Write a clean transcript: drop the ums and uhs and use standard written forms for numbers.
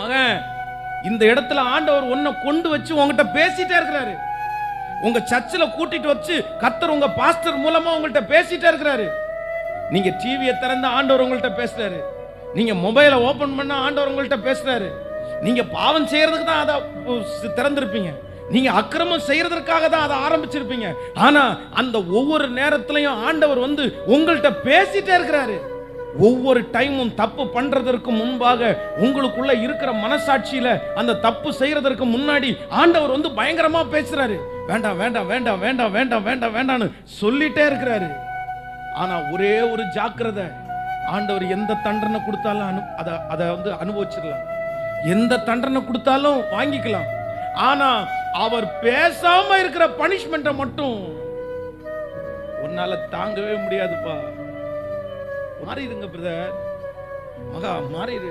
மகன், இந்த இடத்துல ஆண்டவர் உன்னை கொண்டு வச்சு உங்ககிட்ட பேசிட்டே இருக்கிறாரு. உங்க சர்ச்சில் கூட்டிட்டு வச்சு கர்த்தர் உங்க பாஸ்டர் மூலமா உங்கள்கிட்ட பேசிட்டே இருக்கிறாரு. நீங்க டிவியை திறந்த ஆண்டவர் உங்கள்கிட்ட பேசுறாரு. நீங்க மொபைலை ஓபன் பண்ண ஆண்டவர் உங்கள்கிட்ட பேசுறாரு. நீங்க பாவம் செய்யறதுக்கு தான் அதை திறந்திருப்பீங்க. நீங்க அக்கிரமம் செய்யறதற்காக தான் அதை ஆரம்பிச்சிருப்பீங்க. ஆனா அந்த ஒவ்வொரு நேரத்திலையும் ஆண்டவர் வந்து உங்கள்கிட்ட பேசிட்டே இருக்கிறாரு. ஒவ்வொரு டைமும் தப்பு பண்றதற்கு முன்பாக உங்களுக்குள்ள இருக்கிற மனசாட்சியில அந்த தப்பு செய்யறதற்கு முன்னாடி ஆண்டவர் வந்து பயங்கரமா பேசுறாரு. வேண்டாம் வேண்டாம் வேண்டாம் வேண்டாம் வேண்டாம் வேண்டாம் வேண்டாம்னு சொல்லிட்டே இருக்கிறாரு. ஆனா ஒரே ஒரு ஜாக்கிரதை, ஆண்டவர் எந்த தண்டனை கொடுத்தாலும் அதை வந்து அனுபவிச்சிடலாம். எந்த தண்டனை கொடுத்தாலும் வாங்கிக்கலாம். ஆனா அவர் பேசாம இருக்கிற பனிஷ்மெண்ட்டை மட்டும் உன்னால தாங்கவே முடியாதுப்பா. மாறிடுங்க பிரதர், மகா மாறிடு.